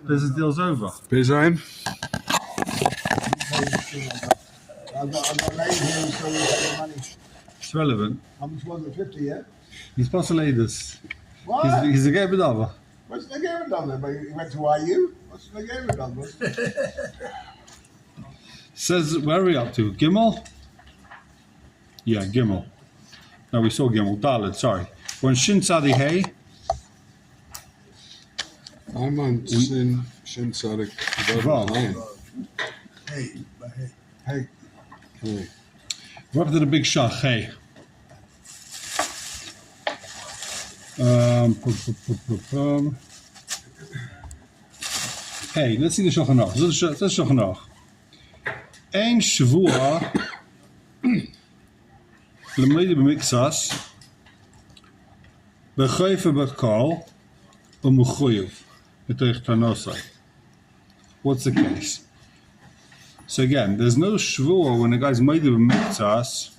Business deal's over. Biz Ryan? I've got a lady here who's still taking the money. It's relevant. How much was it? 50, yeah? He's supposed to lay this. What? He's a game over. What's the game done then? He went to IU? What's the game done? Says, where are we up to? Gimel? Yeah, Gimel. No, we saw Gimel. Dalet, sorry. We're on Shin Tzadi Hey. I'm on Shin Sadik. Vav. Hey. We're up to the big shach. Hey. Hey, let's see the Shulchan Aruch. This is the Shulchan Aruch. Ein Shavua L'meidi b'miktsas b'chayfa b'kol u'muchoyev b'teich tanosai. What's the case? So again, there's no Shavua when a guy's meidi b'miktsas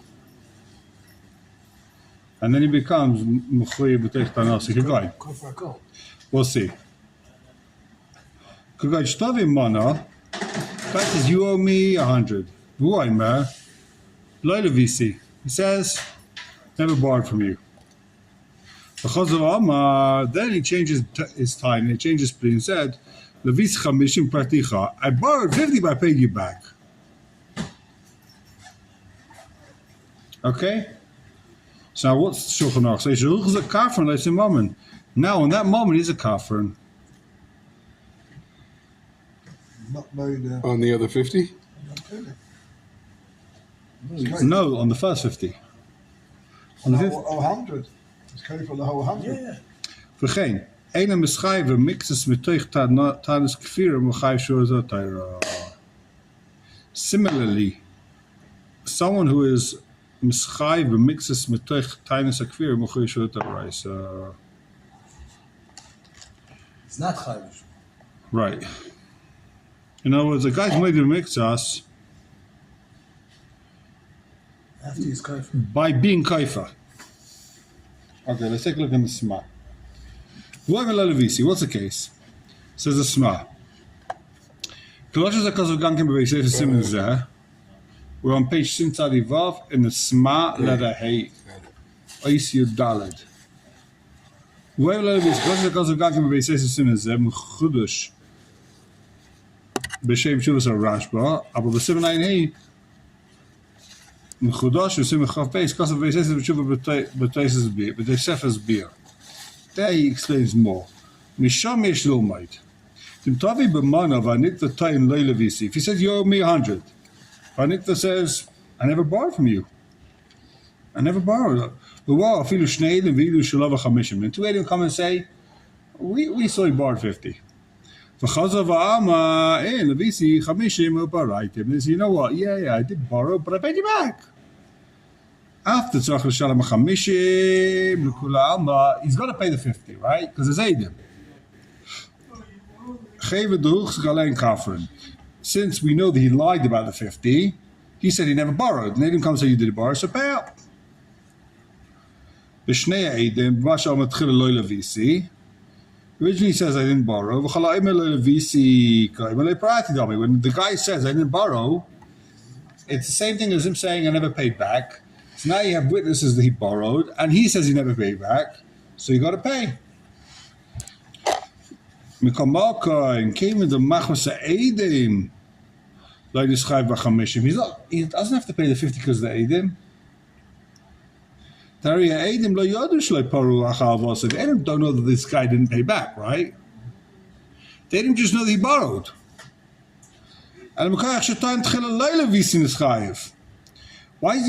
and then he becomes muchoyev b'teich tanosai. K'gay. We'll see. K'gay shtavi mana. Guy says, you owe me 100. Why, man? Loyal VC. He says, never borrowed from you. Because of Amar, then he changes his time. He changes his plea and said, Levis chamishim praticha. I borrowed 50, but I paid you back. Okay? So now what's Shulchan Aruch? So Shulchan is a kafran, like some moment. Now, in that moment, he's a kafran. Not made, On the other 50? No, on the first 50. On the 50. 100. It's coming for the whole 100. Yeah. Vergeen. Ene beschrijven mixes met teug tijdens kfir mechayv shorozotayra. Similarly, someone who is beschrijven mixes met teug tijdens kfir mechayv shorozotayra. It's not chayiv. Right. In other words, the guy's made to mix us After he's kaifa. by being kaifa. Okay, let's take a look at the Sma. What's the case? Says the Sma. We're on page Sin Tzadi Vav in the Sma letter Hey. Ois Yud Daled. B'shem Shuvas Rashba, aber b'simen ein Hey, m'chudosh v'simen chav peis, kasav v'yiseses v'shuva b'teisefes bir. There he explains more. Misham yesh lilmaid. Tim tavi b'mana v'anikta tayin leila v'isi. If he says, you owe me 100, v'anikta says, I never borrowed from you. I never borrowed. V'wa afilu shnei edim v'ilu shalav ha'chamishim. And two edim come and say, we saw you borrowed 50. And he says, you know what? Yeah, I did borrow, but I paid you back. After Tzach L'Shalom HaChamishim, L'Kula Alma, he's got to pay the 50, right? Because it's Eidim. Since we know that he lied about the 50, he said he never borrowed. And Eidim comes and say, you did borrow, so pay up. Originally he says I didn't borrow. When the guy says I didn't borrow, it's the same thing as him saying I never paid back. So now you have witnesses that he borrowed, and he says he never paid back, so you got to pay. Came in the machmas eidim. He doesn't have to pay the 50 because of the eidim. The Eidim don't know that this guy didn't pay back, right? They didn't just know that he borrowed. And why is he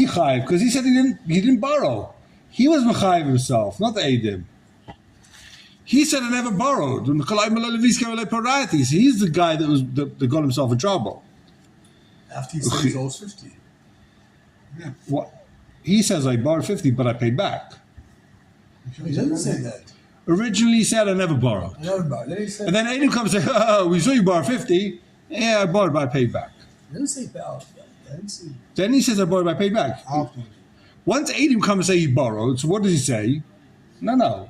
chayiv? Because he said he didn't borrow. He was mechayiv himself, not the Eidim. He said I never borrowed. He's the guy that got himself in trouble. After he said he owes 50. Yeah. What? He says I borrowed 50, but I paid back. He doesn't say that. Originally he said I never borrowed. I never borrowed. Then he said, And then Adam comes and says, oh, we saw you borrow 50. Yeah, I borrowed, but I paid back. he didn't say borrowed. Then he says I borrowed, but I paid back. Afterwards. Once Adam comes and say he borrowed, so what does he say? No.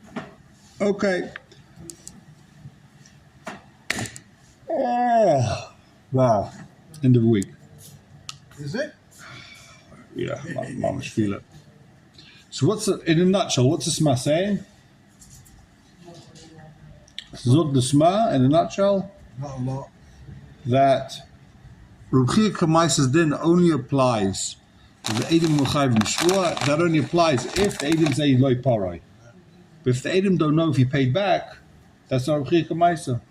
Okay. Oh, wow. End of the week. Is it? Yeah, mama's feel it. So in a nutshell, what's the Sma saying? Zog the Sma, in a nutshell, Not a lot. that Ruchia Kamaisa's din only applies to the Edom Muchayv Mishua. That only applies if the Edom say loy parai. But if the Edom don't know if he paid back, that's not Ruchia Kamaisa.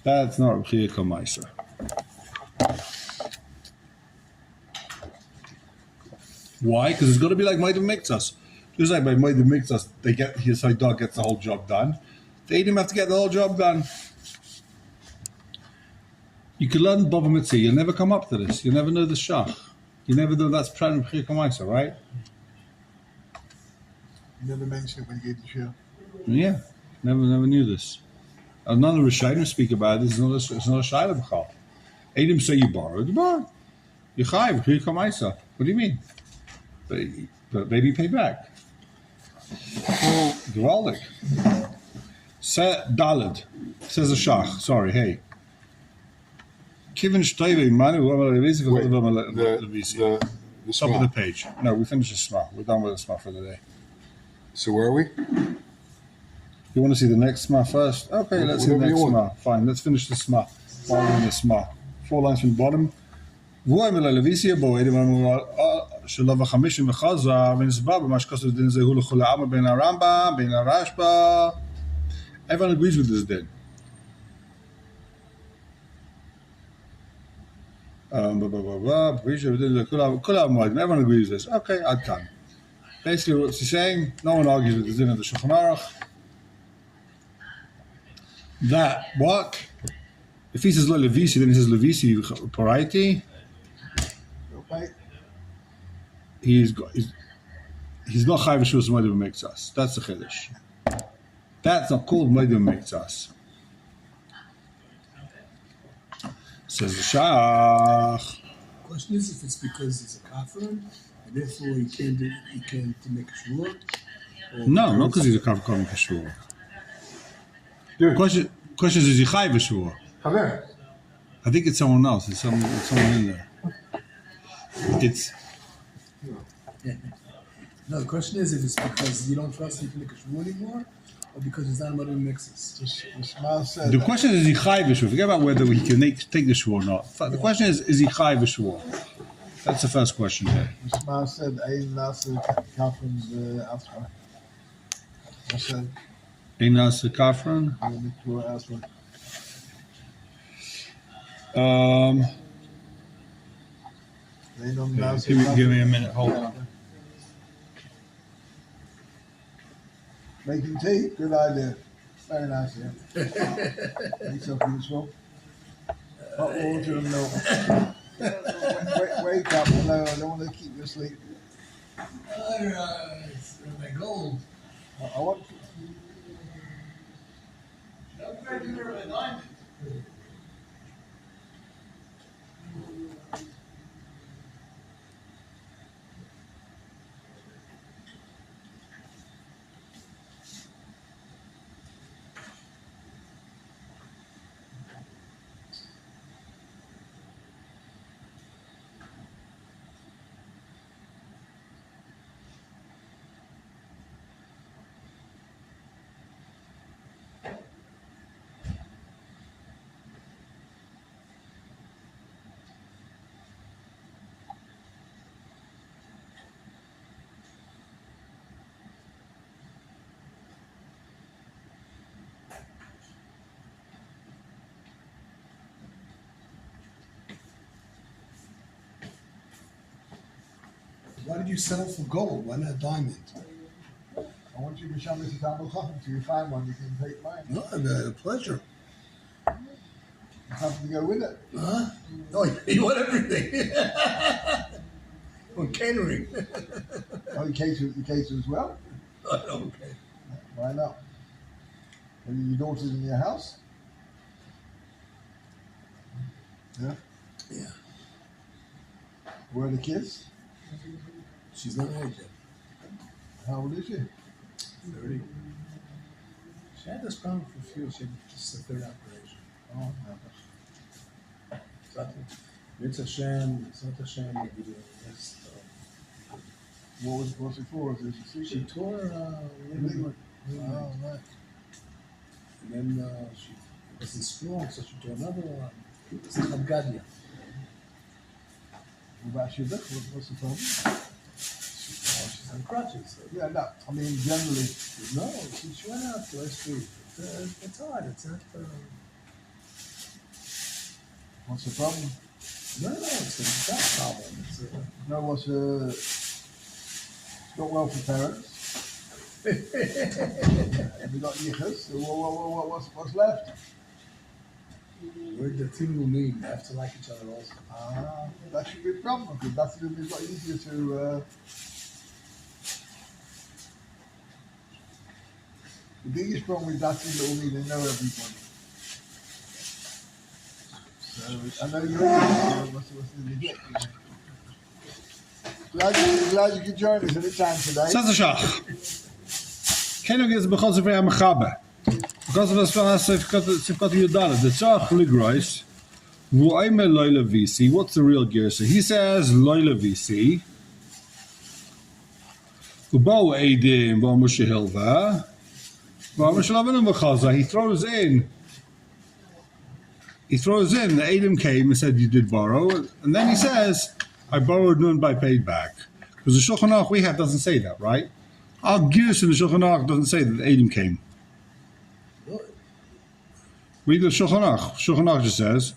That's not Ruchia Kamaisa. Why? Because it's got to be like Maida Miktas. Just like by Maida Miktas, his dog gets the whole job done. The Edom have to get the whole job done. You could learn Bava Mitzvah. You'll never come up to this. You'll never know the Shach. You never know that's Pran Ruchia Kamaisa, right? You never mentioned it when you gave the show. Yeah, never knew this. None of the Rishayim speak about it. It's not a Shaila B'chal. Edom say you borrowed, you borrowed. You chayiv, Ruchia Kamaisa. What do you mean? But maybe pay back. Gewaldig. Daled. Says a Shach. Sorry, hey. Kivin Shtayve, Manu, The top of Sma. the page. No, we finished the Sma. We're done with the Sma for the day. So where are we? You want to see the next Sma first? Okay, let's see the Whatever next you Sma. want. Fine, let's finish the Sma. While we're in the Sma. 4 lines from the bottom. שלא וחמישים וחזר ונסבר במה שכתוב דין זה הוא לכל העם בין הרמב"ם, בין הרשב"א. Everyone agrees with this din. Everyone agrees with this. Okay, עד כאן. Basically what's he saying, no one argues with the din of the Shulchan Aruch. That, what? If he says lo levisi, then he says levisi pariety. Okay. He's not chayv shus moedim b'mektzas. That's the chiddush. That's not called moedim b'mektzas. Says the Shach. Question is if it's because he's a kafir and therefore he can't make a shvur. No, not because he's a kafir calling kashur. Dude, Question is he chayv shur? come here. I think it's someone else. It's someone in there. It's No, the question is if it's because you don't trust him to make a shvur anymore, or because he's not a mother mixes. The Shema said the that. question is he chayv shur? Forget about whether he can take the shur or not. The question is he chayv shur? That's the first question here. The Shema said Ein Nasa Kafrin's Asra. I said Einas kafran. Asra. They don't Nasa Give me a minute. Hold on. Making tea, good idea. Very nice, yeah. Makes yourself useful. Hot water and milk. Wake up, no, I don't want to keep you asleep. Alright, my gold. I want. Why did you settle for gold? Why not diamond? I want you to show me the Talmud Chacham. If you find one, you can take mine. No, a pleasure. You have to go with it. Huh? No, you want everything. Or catering. Oh, you cater as well? Okay. Why not? Are your daughters in your house? Yeah. Yeah. Where are the kids? She's not married yet. How old is she? 30. She had this problem for a few. She had just a third operation. Oh, So I think it's a shame. It's not a shame. what's it for? Is it a She secret? tore Ligament. ligament. Oh, right. And then she wasn't strong, so she tore another one. It's Abgadia. What about Shida? What's the problem? She's on crutches. So. Yeah, no. I mean, generally. No, she went out last week. It's hard. It's not. What's the problem? No, it's a back problem. It's No, what's not well for parents. Have you got yichus? So what's left? we're the team will meet. They have to like each other also. That should be a problem because that's going to be a lot easier to. The biggest problem with that is little me, they know everybody. So I know you're what's glad you could join us at the time today. Says the Shach. Kenog is because of Mechabe. Because of the Sifkat Yudala, the Tzach Ligrois, Ru'ayme Loila VC. What's the real Gersa? He says Loila VC. Ubo Eidim, V'Moshe Hilva. V'Moshe Lavinu V'Chaza. He throws in, the Eidim came and said you did borrow, and then he says, I borrowed none by paid back. Because the Shulchan Aruch we have doesn't say that, right? Our Gersa in the Shulchan Aruch doesn't say that the Eidim came. Read the Shulchan Aruch. Shulchan Aruch just says,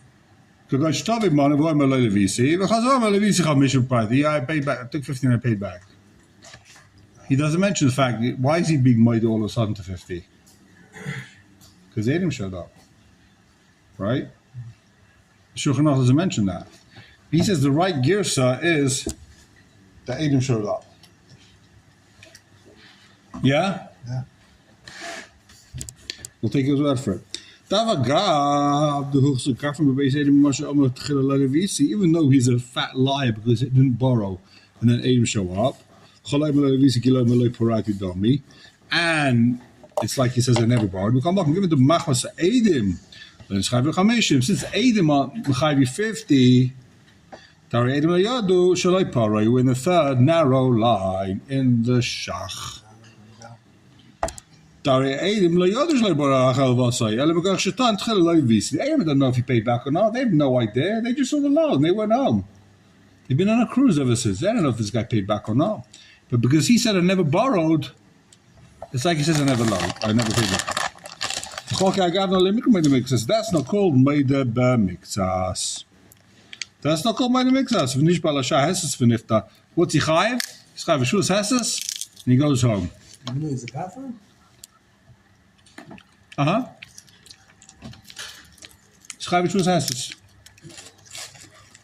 yeah, I paid back. I took 15 and I paid back. He doesn't mention the fact, why is he being made all of a sudden to 50? Because Eidim showed up. Right? Shulchan Aruch doesn't mention that. He says the right girsa is that Eidim showed up. Yeah? Yeah. We'll take his word for it. Even though he's a fat liar because it didn't borrow and then Eidim show up. And it's like he says I never borrowed. We come back and give it to Machmas Eidim. Then schrijf je Chameshim. Since Eidim are 50, Tari Eidim Layadu Shalai Paray. We're in the third narrow line in the Shach. Tari Eidim Layadu Shalai Paray Achal Vasai. Elebekach Shatan Tchel Lay Visi. The Eidim don't know if he paid back or not. They have no idea. They just saw the loan. They went home. They've been on a cruise ever since. They don't know if this guy paid back or not. But because he said I never borrowed, it's like he says I never loaned. I never paid back. That's not called Meide B'Miktsas. That's not called Meide B'Miktsas. V'nish Balasha Hesses v'nifta. What's he chayiv? He's chayiv Shus Hesses, and he goes home. You know he's a kafir? He's chayiv Shus Hesses.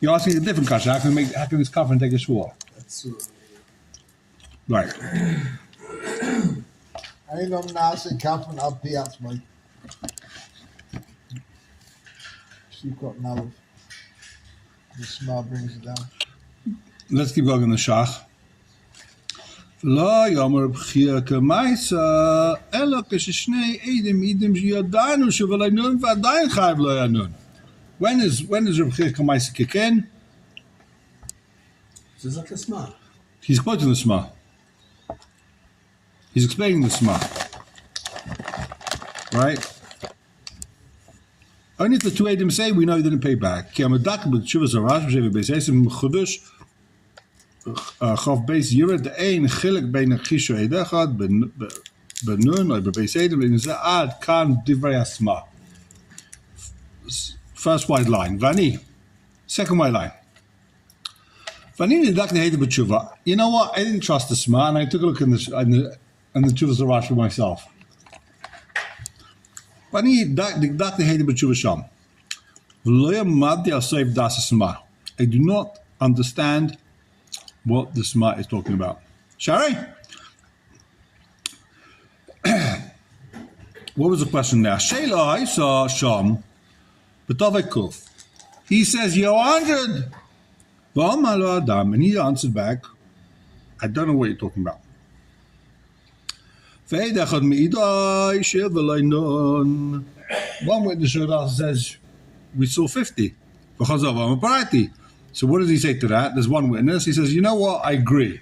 You're asking a different question. How can this kafir and take a shvur? That's Right. Ain't no nasi kaplan al piats, mate. She's got now. The smell brings it down. Let's keep going in the Shach. לא יאמר בחייה כמייסה, אלא כששני עדים שידענו שבלי נון ועדיין חייב לא היה נון. When does Rebchia Kamaisa kick in? It's like a smart. He's quoting the Shema. He's explaining the Shema. Right? Only if the two Eidim say, we know he didn't pay back. Ki amadak b'tshuvas harash b'shevi beis esim m'chudush chav beis yired ein chilek bein achishu eid echad b'nun or b'beis Eidim l'nizah ad kan divrei asma. First white line, Vani. Second white line. Vani nidak ne'edim b'tshuva. You know what? I didn't trust the Shema, and I took a look in the Tshuvas Harash for myself. Vani nidak ne'edim b'tshuva sham. V'lo yamadi asayv das Shema. I do not understand what the Shema is talking about. Shari? What was the question there? Sheila, I saw sham. He says, you're 100. And he answered back, I don't know what you're talking about. Ve'ed echad me'idai she'el v'loi nun. One witness says, we saw 50. V'chazav ha'maparati. So what does he say to that? There's one witness. He says, you know what? I agree.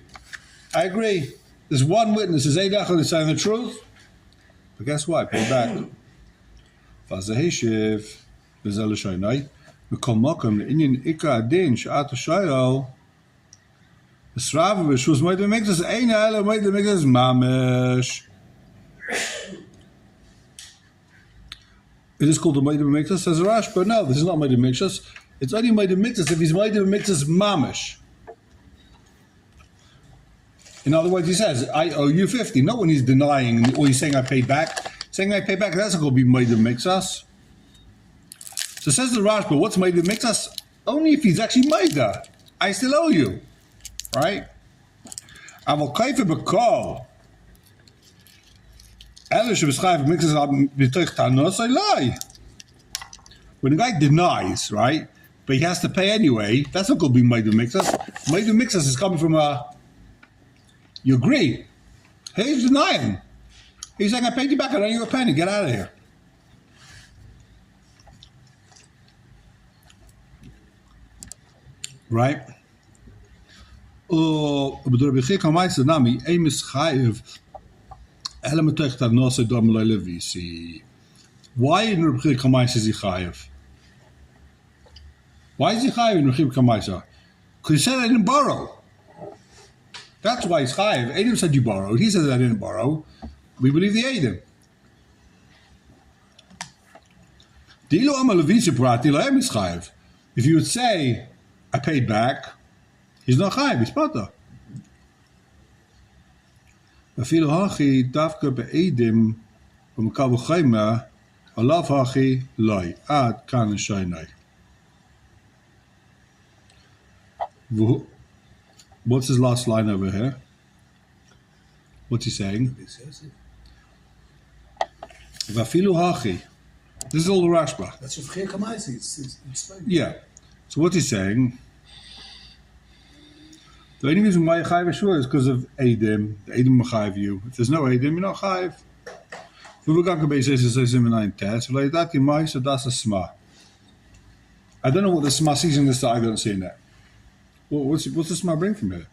There's one witness. Is Eid Echad is saying the truth? But guess what? Pay back. Fazaheshiv. V'zel l'shaynai. V'kol mokum le'inyin ika adin she'at ha'shayel. V'srav v'shuz moed v'miktas eina ela moed v'miktas mamesh. It is called the moed v'miktas, says Rash, but no, this is not moed v'miktas. It's only moed v'miktas if he's moed v'miktas mamesh. In other words, he says, I owe you 50. Not when he's denying or he's saying I paid back. Saying I paid back, that's not going to be moed v'miktas. So says the Rash, but what's moed v'miktas? Only if he's actually moed. I still owe you. Right? Aval kaifa b'kol. When the guy denies, right, but he has to pay anyway, that's not going to be Maidu Mixas. Maidu Mixas is coming from you agree. He's denying. He's saying, I paid you back, I owe you a penny, get out of here. Right? Why in Rabbi Kamai says he chayev? Why is he chayev in Rabbi Kamai? Because he said I didn't borrow. That's why he's chayev. Adam said you borrowed. He said I didn't borrow. We believe the Adam. If you would say I paid back, he's not chayev. He's pata. Afilo hachi davka be'edim v'mekav v'chayma alav hachi loy ad kan shaynai. What's his last line over here? What's he saying? V'afilo hachi. This is all the Rashba. That's what Chir Kamaisi is. Yeah. So what's he saying? The only reason why you're chayiv Yeshua is because of Eidim. The Eidim will chayiv you. If there's no Eidim, you're not chayiv. I don't know what the Sma sees in this that I don't see in that. What's the Sma bring from here?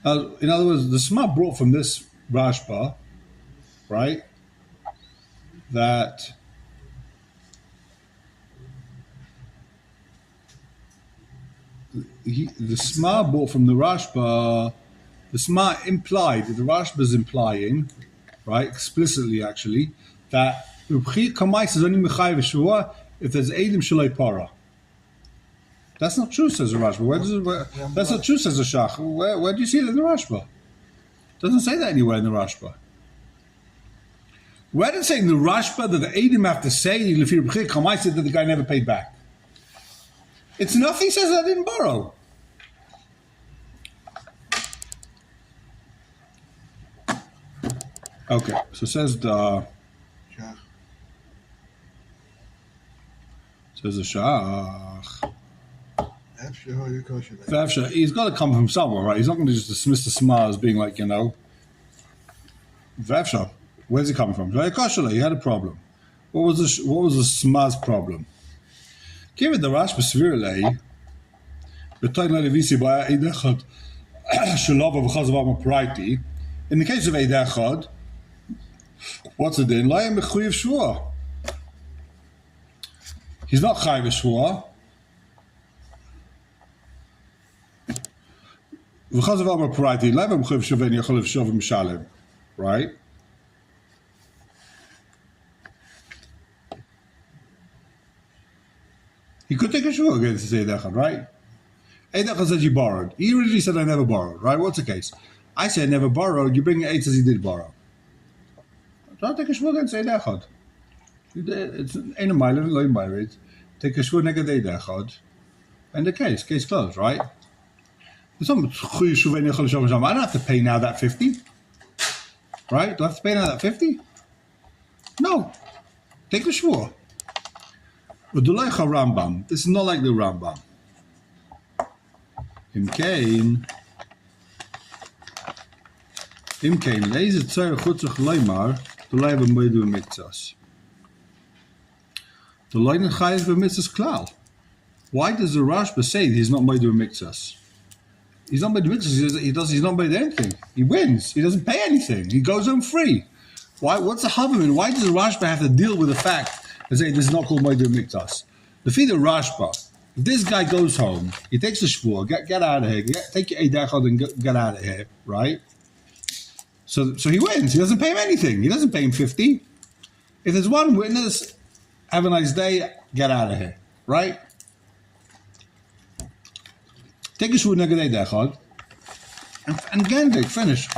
In other words, the Sma brought from this Rashba, right, that the Sma brought from the Rashba, the Sma implied, the Rashba is implying, right, explicitly actually, that Rubchi Kamais is only Mechayiv Shua if there's Eidim Shalei Para. That's not true, says the Rashba. That's not true, says the Shach. Where do you see it in the Rashba? It doesn't say that anywhere in the Rashba. Where did it say in the Rashba that the Eidim have to say Rubchi Kamais that the guy never paid back? It's enough he says I didn't borrow. Okay, so says the Shach. He's got to come from somewhere, right? He's not going to just dismiss the Sma as being like, Vavsha. Where's he coming from? He had a problem. What was the Sma's problem? Given the Rashba Svirlei, in the case of Eid Echad, what's the din? He's not chayiv shvua. Right? He could take a shvua against Eid Echad, right? Eid Echad says you borrowed. He originally said I never borrowed, right? What's the case? I said never borrowed. You bring Eid says he did borrow. Don't take a shvua against Eid Echad. It's ain't a mile, low mile. Take a shvua neged Eid Echad, and the case closed, right? I don't have to pay now that 50, right? Do I have to pay now that 50? No. Take a shvua. But do like a Rambam. This is not like the Rambam. In Cain, Im kein leze tzar chutzach leimar, the leiba moidu mikzas. The leinen chayiv b'mitzvahs klal. Why does the Rashba say he's not moidu mikzas? He's not made mitzvahs. He's not made anything. He wins. He doesn't pay anything. He goes home free. Why? What's the Havamin? Why does the Rashba have to deal with the fact and say this is not called Moedu Miktas? The feed of Rashba. If this guy goes home, he takes the shvur, get out of here, take your eidachod and get out of here, right? So he wins. He doesn't pay him anything. He doesn't pay him 50. If there's one witness, have a nice day, get out of here, right? Take a shvur neged eidachod, and again, finish.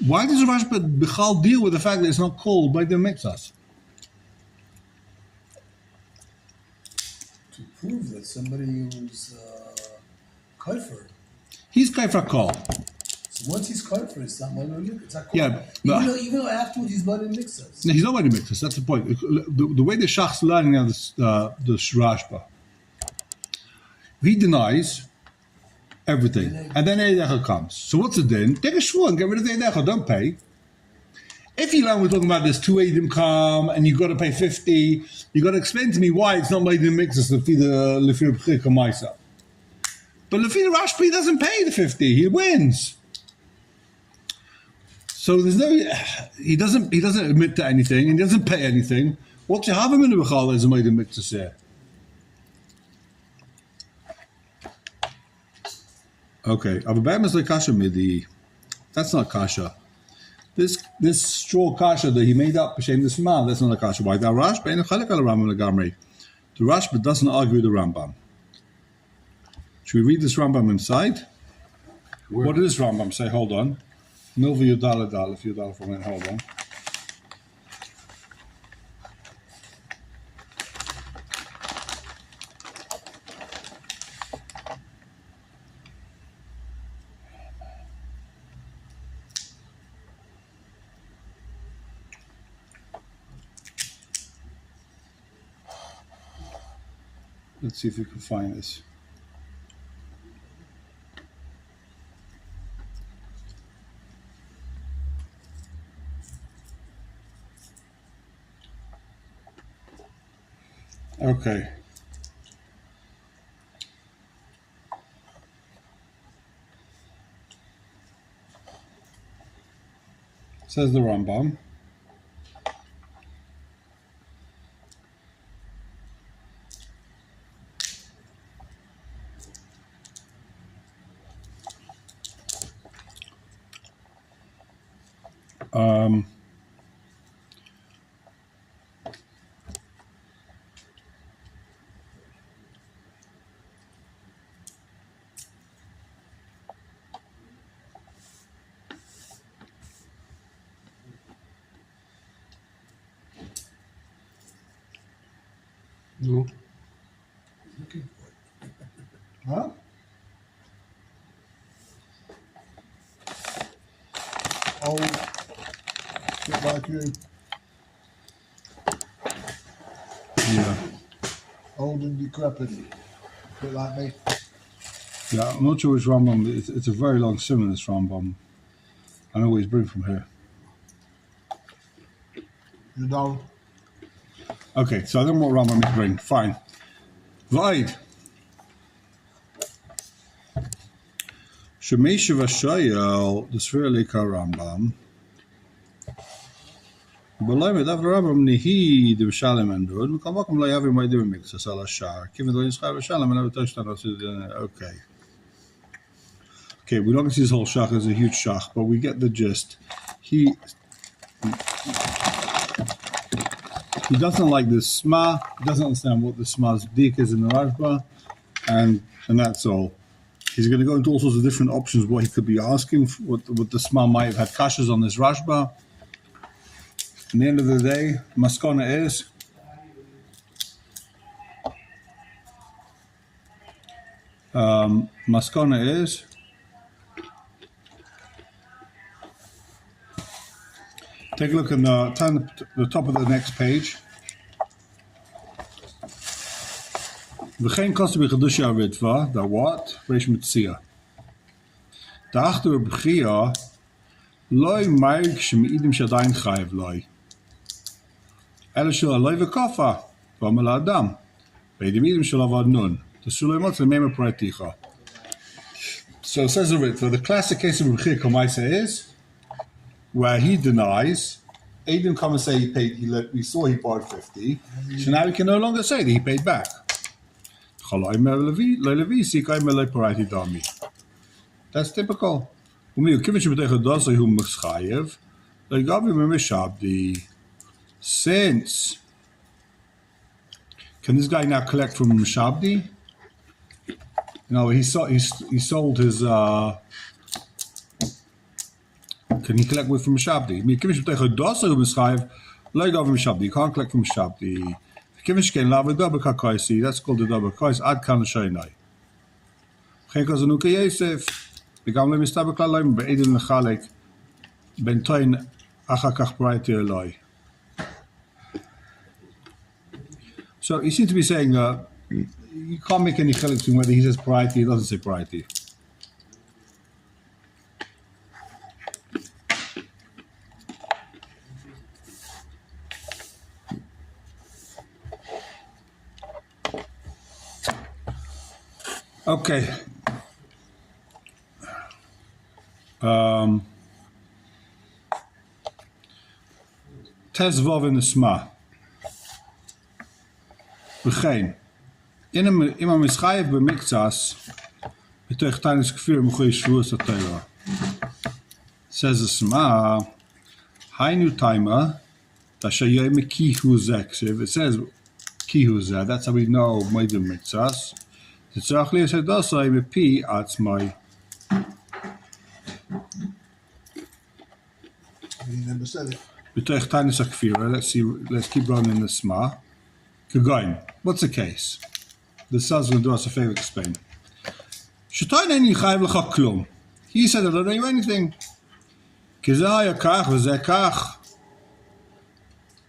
Why does the Rashba Bichal deal with the fact that it's not called by the Mikzas? To prove that somebody who's kaifer. He's Kaifra Kol. So once he's kaifer, it's not Moedu. It's not Yeah, no. even though afterwards he's Moedu Mikzas. No, he's not by the Mikzas. That's the point. The way the Shach's learning of the Rashba, he denies everything, and then Eidecha comes. So what's the din? Take a shvur and get rid of the Eidecha. Don't pay. If you learn we're talking about this 2 Eidim come and you've got to pay 50, you've got to explain to me why it's not made in mixes to feed the Lefir B'chik or Maisa. But Lefir Rashba doesn't pay the 50. He wins. So there's no. He doesn't admit to anything and he doesn't pay anything. What you have him in the Bechal is made in mixes here. Okay, that's not kasha. This straw kasha that he made up, that's not a kasha. Why? The Rashba doesn't argue with the Rambam. Should we read this Rambam inside? Where? What does this Rambam say? Hold on. Milva Yudala Dal, if Yudala for a minute, hold on. Let's see if we can find this. Okay. Says the Rambam. No. Looking for it. Huh? Old, bit like you. Yeah. Old and decrepit, bit like me. Yeah, I'm not sure which Rambam. It's a very long sim, this Rambam. I know what he's bringing from here. You know, Okay, so I don't know what Rambam is bringing. Fine. Vaid. Shemesha v'shayel, the Svirlika Rambam. Belay medav Rambam nihi the Shalem endud. We come back and lay every way doing mix as a shar. Given the Yisrael Shalem and every touchdown. Okay. Okay, we don't see this whole shach as a huge shach, but we get the gist. He doesn't like the Sma, he doesn't understand what the Sma's dik is in the Rashba, and that's all. He's going to go into all sorts of different options, what he could be asking, what the Sma might have had kashas on this Rashba. At the end of the day, Maskona is take a look in the top of the next page. V'chein kosta b'chadusha aritva, that what? Reish Mitzia. Dachter b'chia, loi marg shemi'idim shadayin chayiv loi. Ela shel aloi v'kofa, v'amal adam. V'edim idim shel avad nun. The suleimot l'mema praticha. So it says it, for the classic case of b'chia kamaisa is, where he denies, Adam come and say he paid, we saw he borrowed 50, so now we can no longer say that he paid back. That's typical. Since, can this guy now collect from Mishabdi? No, he sold his, can he collect with from Mishabdi? You can't collect from Mishabdi. That's called the double kais. Ad kan shaynai. Geen kazanuka Yosef. Begam le mistabek la loim be'edin lechalek. Ben toin achakach prior to Eloi. So he seems to be saying that you can't make any chilek between whether he says priority or doesn't say priority. Okay. Tezvav in the Sma. Begin. In een mischayev b'miktsas, b'toich tanis kfir m'choy shvuas ha'Torah. Says the Sma, Hainu taima, tashayoy kihu zeksiv. It says kihu zeh. That's how we know moedim miktsas. Tzarach li yaseh dasai mepi atzmai. He never said it. B'toich tanis ha'kfir. Let's keep running the Sma. Kagoin. What's the case? The Saz will do us a favor to explain. Sh'toin en yichayev l'cha klum. He said, I don't owe you anything. Kizah yakach v'zeh kach.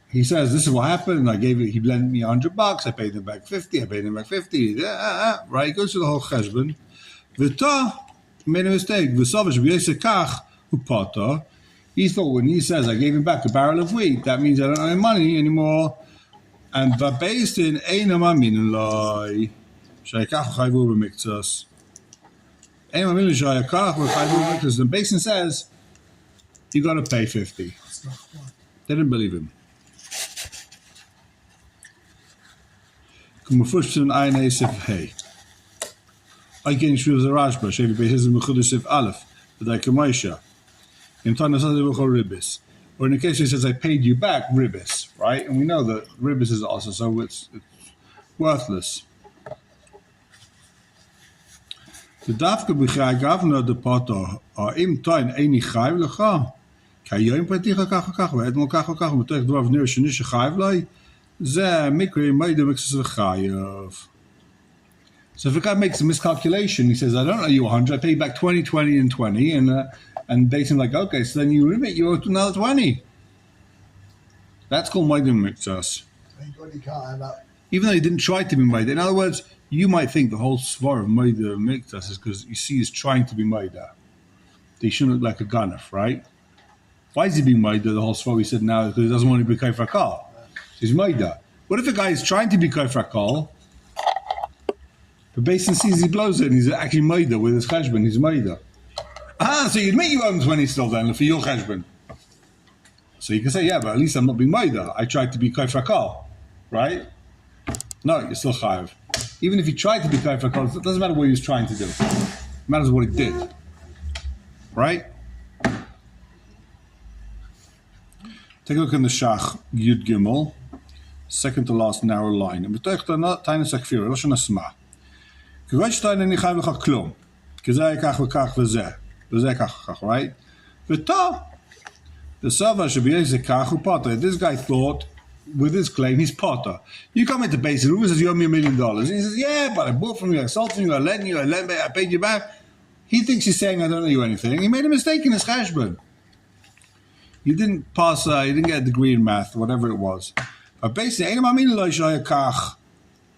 He says, this is what happened. He lent me $100. I paid him back 50. I paid him back 50. Right? He goes through the whole cheshbon. V'ta made a mistake. V'sovash v'yoseh kach upata. He thought when he says, I gave him back a barrel of wheat, that means I don't owe him money anymore. And based in Einam Amin Loi, Shayakach Chayvu b'miktzas. Einam Amin Shayakach Chayvu b'miktzas. The basin says you got to pay 50. They didn't believe him. Come first to an Ayin Esef Hey. I can't show the Rashba. Shevi Beis Mechudusif Aleph. But I come Aisha. In Tana Sadi B'chol Ribis. Or in the case he says, I paid you back, ribis, right? And we know that ribis is also, so it's worthless. The dafka b'chai gavna de pato, im toin eini chayv lecha, kayoim paticha kach, ve'edmol kach, v'toich dvav nir shenish chayv lai, zeh mikri meide mixes v'chayav. So if a guy makes a miscalculation, he says, I don't owe you 100, I pay you back 20, 20, and 20, and they seem like, okay, so then you remit, you owe another 20. That's called Maidim Miktsas. Even though he didn't try to be Maida. In other words, you might think the whole svar of Maida Miktsas is because you see he's trying to be Maida. They shouldn't look like a ganef, right? Why is he being Maida, the whole svar we said now? Because he doesn't want to be Kaifrakal. He's Maida. What if a guy is trying to be Kaifrakal, the basin sees he blows it and he's actually Maida with his cheshbon, he's Maida. So you admit you owe him 20 still then for your cheshbon. So you can say, yeah, but at least I'm not being Maida. I tried to be Kaifrakal, right? No, you're still chayav. Even if he tried to be Kaifrakal, it doesn't matter what he was trying to do. It matters what he did. Right? Take a look in the Shach Yud Gimel, second to last narrow line. And b'toich tainus akfir, Rosh Hashanah. K'gosh tainus nichayv l'cha klum. K'zeh kach v'kach v'zeh. V'zeh kach v'kach, right? V'ta. The Sava should be Zekach Potter. This guy thought, with his claim, he's Potter. You come into base, and says, you owe me $1 million. And he says, yeah, but I bought from you, I sold from you, I lent you, I paid you back. He thinks he's saying, I don't owe you anything. He made a mistake in his cheshbon. You didn't pass, you didn't get a degree in math, whatever it was. But basically, Einam Amin Lo Shayakach,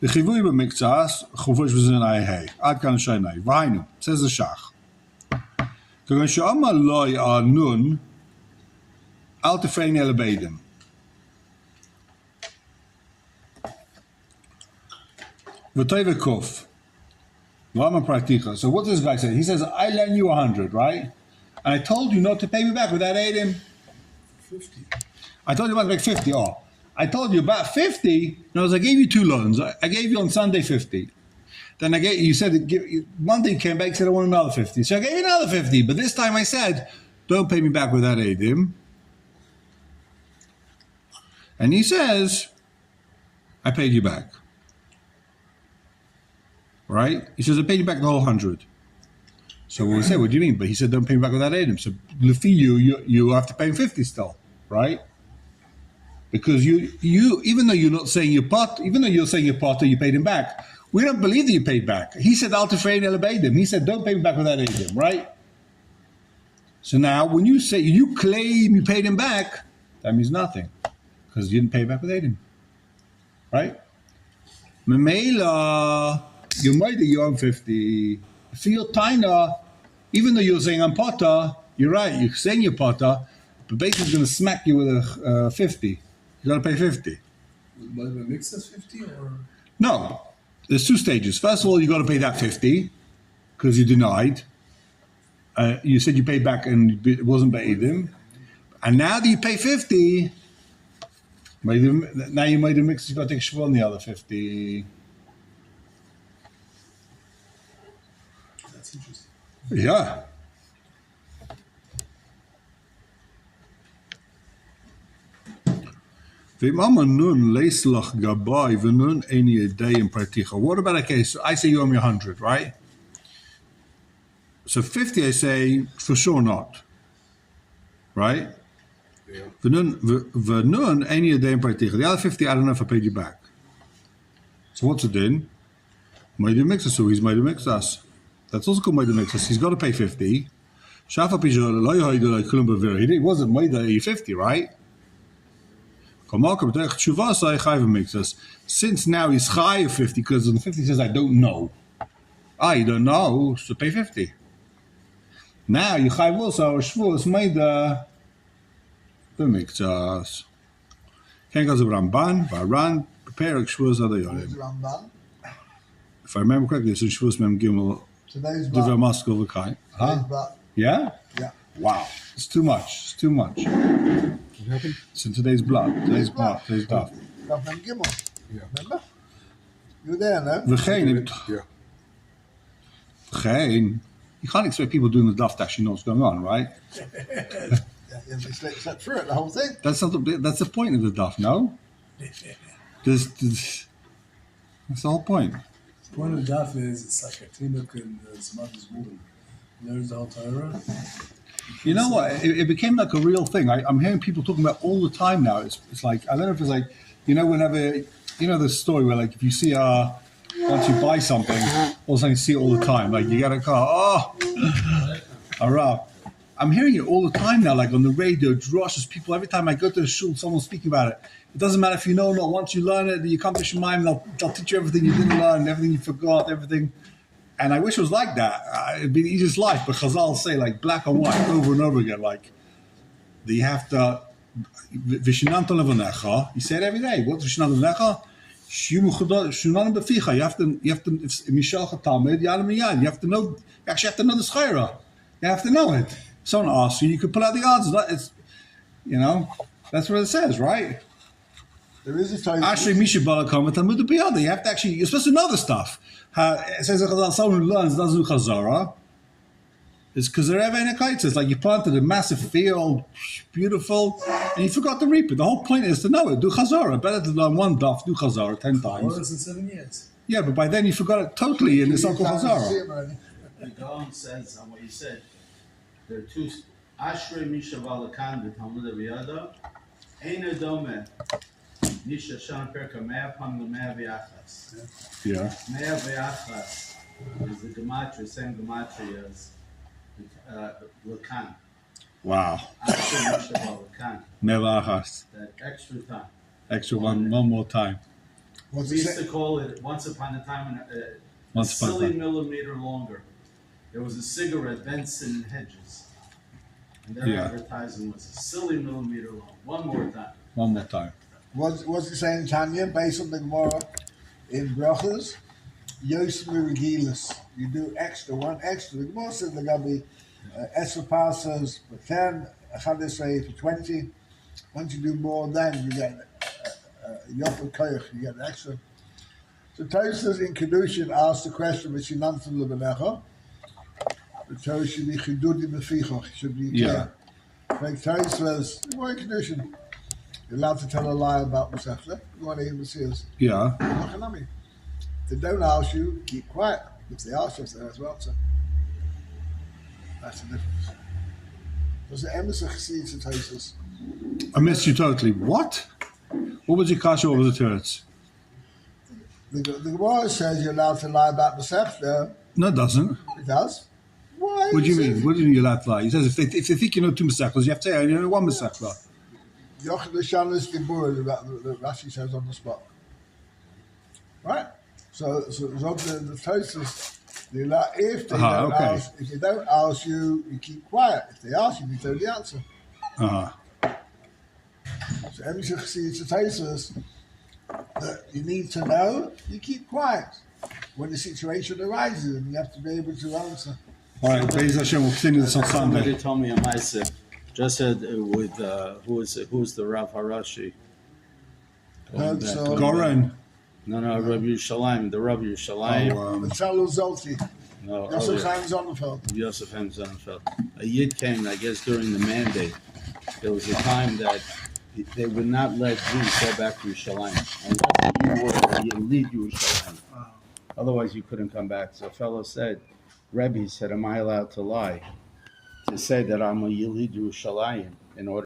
the Chivui B'miktsas, Chuvush V'zin Ayhei, Ad Kan Shaynai, V'hainu, says the Shach. כגון שאמר לוי הנון, אל תפרעני אלא באדם. V'toy v'kof. V'amar praticha. So what does this guy say? He says, I lend you 100, right? And I told you not to pay me back without aiding. 50. I told you about to make 50. Oh, I told you about 50. No, I gave you 2 loans. I gave you on Sunday 50. Then you said, Monday you came back, you said, I want another 50. So I gave you another 50. But this time I said, don't pay me back without aiding. And he says, I paid you back. Right? He says, I paid you back the whole 100. So we say, what do you mean? But he said, don't pay me back without aiding. So Luffy, you have to pay him 50 still, right? Because you even though you're not saying your pot, even though you're saying your pot, you paid him back. We don't believe that you paid back. He said, Al Tefrein El Abedim. He said, don't pay me back without aiding, right? So now, when you say, you claim you paid him back, that means nothing. Because you didn't pay back with aiding. Right? Memela, you might you own 50. For your taina, even though you're saying I'm potter, you're right, you're saying you're potter, but basically it's going to smack you with a 50. You got to pay 50. But it makes us 50 or? No. There's 2 stages. First of all, you got to pay that 50 because you denied. You said you paid back and it wasn't Be'idim. And now that you pay 50, now you made a mix, you got to take Shvul on the other 50. That's interesting. Yeah. What about a case? I say you owe me 100, right? So 50, I say for sure not, right? Yeah. The other 50, I don't know if I paid you back. So what's it in? Made a mix, so he's made a mix us. That's also called made a mix us. He's got to pay 50. He wasn't made a 50, right? Since now he's high of 50, because on the 50 says, I don't know. You don't know, so pay 50. Now you chayv also shvus made the mixas. Ken goes of Ramban, Varan, prepare shvus adayolim. Ramban. If I remember correctly, it's in Shvus Mem Gimel. Today's Divrei blood. Moscow V'Kai. Huh? Today's blood. Yeah? Yeah. Wow. It's too much. It's too much. What happened? It's in today's blood. Today's blood. Today's daf. Daf Mem Gimel. Yeah. Remember? You were there, no? V'chein. Yeah. V'chein. You can't expect people doing the daf to actually know what's going on, right? Yeah, you slept through it, the whole thing. That's the point of the daf, no? That's the whole point. The point of the daf is it's like a tinuk in his mother's womb. Learns the whole Torah. You know what? It became like a real thing. I'm hearing people talking about all the time now. It's like, I don't know if it's like, whenever, the story where like if you see once you buy something, all of a sudden you see it all the time. Like you get a car, hurrah. I'm hearing it all the time now, like on the radio, drushes, people, every time I go to the shul, someone's speaking about it. It doesn't matter if you know or not. Once you learn it, you come to Shemaim, they'll teach you everything you didn't learn, everything you forgot, everything. And I wish it was like that. It'd be the easiest life. But Chazal say like black and white over and over again, like that you have to. Vishinanto levanecha. He said every day. What vishinanto levanecha? Shunan beficha. You have to. Mishal chatamid yad miyad. You have to know. You actually have to know the schayra. You have to know it. Someone asks you, you could pull out the answers. It's, that's what it says, right? There is a time. Ashrei Misha Balakam Talmud Biyada. You have to actually. You're supposed to know the stuff. It says that someone who learns doesn't do chazara. It's because they're ever in a kite. It's like you planted a massive field, beautiful, and you forgot to reap it. The whole point is to know it. Do chazara. Better to learn one daf, do chazara 10 More times. than 7 years. Yeah, but by then you forgot it totally, and it's not called chazara. The Gaon says on what you said. There are 2. Ashrei Misha Valakan the Talmud Biyada. Eina Dome. Nisha Shan Perka Mea Pam the Mea V'Achas. Yeah. Mea V'Achas is the gematria, same gematria as Lakan. Wow. Ashrei Misha Valakan. Melachas. That extra time. Extra one more time. What's We it used say? to call it once upon a time a Once upon a silly time. millimeter longer. There was a cigarette, Benson and Hedges. And their Yeah. advertising was a silly millimeter long. One more time. One more time. Was he saying Tanya based on the Gemara in Brachas? Yos Mirigilis. You do one extra. The Gemara says there gonna be extra passes for 10, Chadisrei for 20. Once you do more, then you get Yofa Koyach, you get extra. So Tosfos in Kedushin asked the question, which he none from Lebenecha. The Torah should be Chidudi Mefichach, should be clear. Like Tosfos, more in Kedushin. You're allowed to tell a lie about Masechta. You want to hear Messias. Yeah. If they don't ask you, keep quiet. If they ask you, they as well. So that's the difference. Was it Emerson Chassidus and Tosfos? I missed you totally. What? What was your kasha over the turrets? The Gemara says you're allowed to lie about Masechta. No, it doesn't. It does. Why? What do you mean? What do you mean you're allowed to lie? He says if they think you know two masechtas, you have to say I know one masechta. Yochid L'Shanis Gibur, the Rashi says on the spot. Right? So the Tosfos, if they don't okay. ask, if they don't ask you, you keep quiet. If they ask you, you tell the answer. So every Chassidus and Tosfos that you need to know, you keep quiet when the situation arises, and you have to be able to answer. All right, Be'ez Hashem, we'll continue this on Somebody Sunday. told me a Maaseh. Just said with who's the Rav Harashi? Goren. No, Rav Yerushalayim, the Rav Yerushalayim. Mitzalo Zolti, No, Yosef Chaim Sonnenfeld. Yosef Haim Sonnenfeld. A Yid came, I guess, during the mandate. There was a time that they would not let Jews go back to Yerushalayim unless you lead Yerushalayim. Otherwise, you couldn't come back. So a fellow said, Rebbe said, am I allowed to lie? To say that I'm a Yelid Yerushalayim in order